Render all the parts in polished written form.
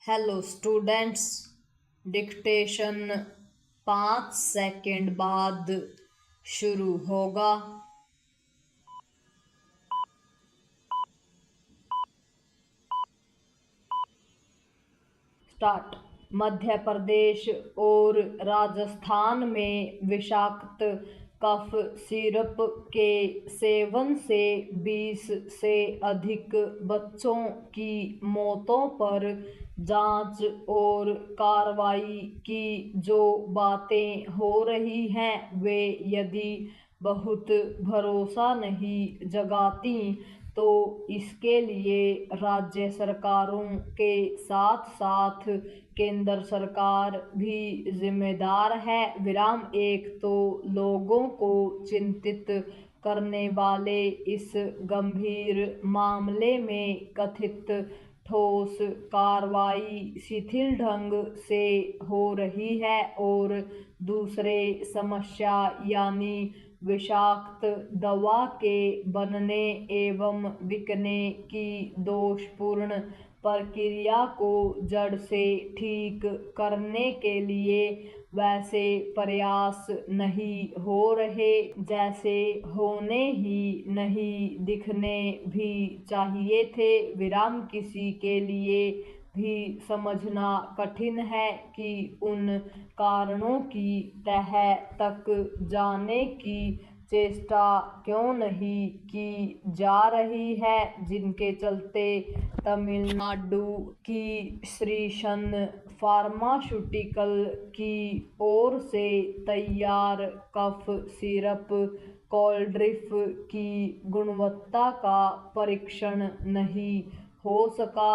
Hello students, dictation 5 second बाद शुरू होगा। स्टार्ट। मध्य प्रदेश और राजस्थान में विषाक्त कफ सिरप के सेवन से 20 से अधिक बच्चों की मौतों पर जांच और कार्रवाई की जो बातें हो रही हैं वे यदि बहुत भरोसा नहीं जगाती तो इसके लिए राज्य सरकारों के साथ साथ केंद्र सरकार भी जिम्मेदार है। एक तो लोगों को चिंतित करने वाले इस गंभीर मामले में कथित ठोस कार्रवाई शिथिल ढंग से हो रही है और दूसरे समस्या यानी विषाक्त दवा के बनने एवं बिकने की दोषपूर्ण प्रक्रिया को जड़ से ठीक करने के लिए वैसे प्रयास नहीं हो रहे जैसे होने ही नहीं दिखने भी चाहिए थे। किसी के लिए भी समझना कठिन है कि उन कारणों की तह तक जाने की चेष्टा क्यों नहीं की जा रही है जिनके चलते तमिलनाडु की श्रीशन फार्मास्यूटिकल की ओर से तैयार कफ सिरप कोल्ड्रिफ की गुणवत्ता का परीक्षण नहीं हो सका।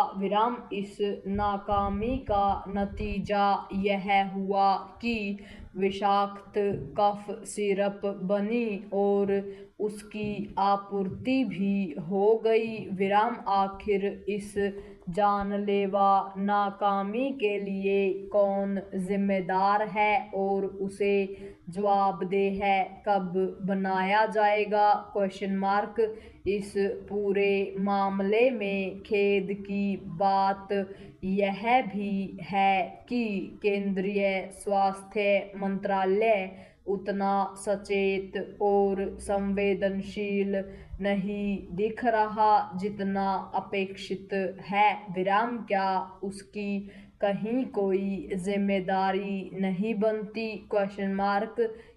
इस नाकामी का नतीजा यह हुआ कि विषाक्त कफ सिरप बनी और उसकी आपूर्ति भी हो गई। आखिर इस जानलेवा नाकामी के लिए कौन जिम्मेदार है और उसे जवाबदेह कब बनाया जाएगा? इस पूरे मामले में खेद की बात यह भी है कि केंद्रीय स्वास्थ्य मंत्रालय उतना सचेत और संवेदनशील नहीं दिख रहा जितना अपेक्षित है। क्या उसकी कहीं कोई जिम्मेदारी नहीं बनती?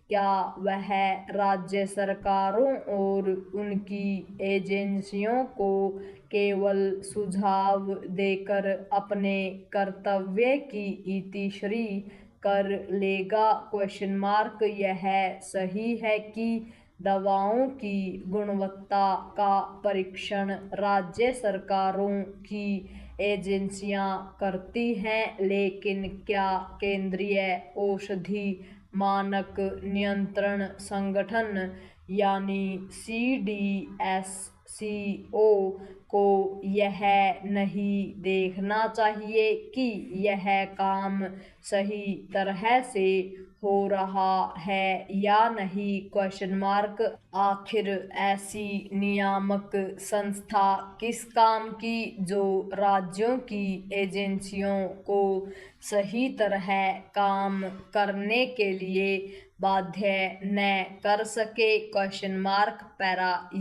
क्या वह राज्य सरकारों और उनकी एजेंसियों को केवल सुझाव देकर अपने कर्तव्य की इतिश्री कर लेगा? यह सही है कि दवाओं की गुणवत्ता का परीक्षण राज्य सरकारों की एजेंसियां करती हैं, लेकिन क्या केंद्रीय औषधि मानक नियंत्रण संगठन यानी CDSCO को यह नहीं देखना चाहिए कि यह काम सही तरह से हो रहा है या नहीं? आखिर ऐसी नियामक संस्था किस काम की जो राज्यों की एजेंसियों को सही तरह काम करने के लिए बाध्य न कर सके?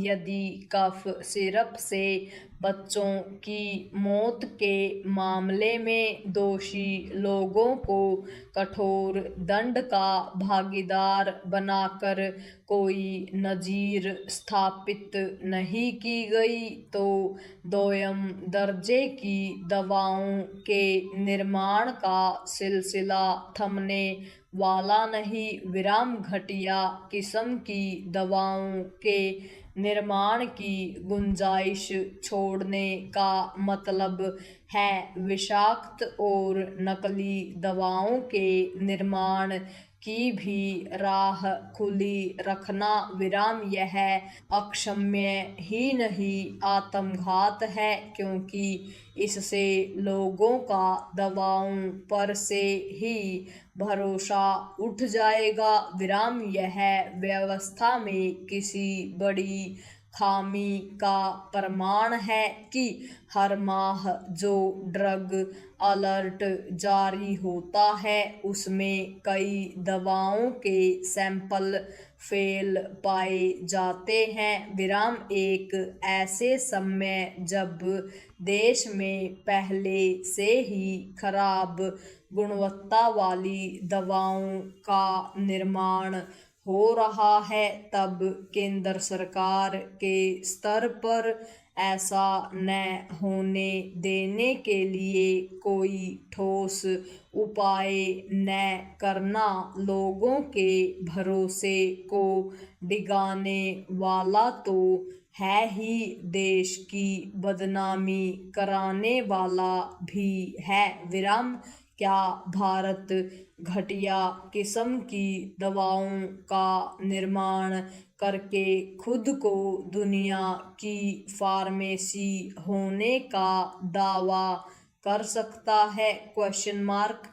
यदि कफ सिरप से बच्चों की मौत के मामले में दोषी लोगों को कठोर दंड का भागीदार बनाकर कोई नजीर स्थापित नहीं की गई तो दोयम दर्जे की दवाओं के निर्माण का सिलसिला थमने वाला नहीं। घटिया किस्म की दवाओं के निर्माण की गुंजाइश छोड़ने का मतलब है विषाक्त और नकली दवाओं के निर्माण की भी राह खुली रखना। यह अक्षम्य ही नहीं आत्मघात है क्योंकि इससे लोगों का दवाओं पर से ही भरोसा उठ जाएगा। यह व्यवस्था में किसी बड़ी खामी का प्रमाण है कि हर माह जो ड्रग अलर्ट जारी होता है उसमें कई दवाओं के सैंपल फेल पाए जाते हैं। विराम एक ऐसे समय जब देश में पहले से ही खराब गुणवत्ता वाली दवाओं का निर्माण हो रहा है, तब केंद्र सरकार के स्तर पर ऐसा न होने देने के लिए कोई ठोस उपाय न करना लोगों के भरोसे को डिगाने वाला तो है ही, देश की बदनामी कराने वाला भी है। विराम क्या भारत घटिया किस्म की दवाओं का निर्माण करके खुद को दुनिया की फार्मेसी होने का दावा कर सकता है? Question mark.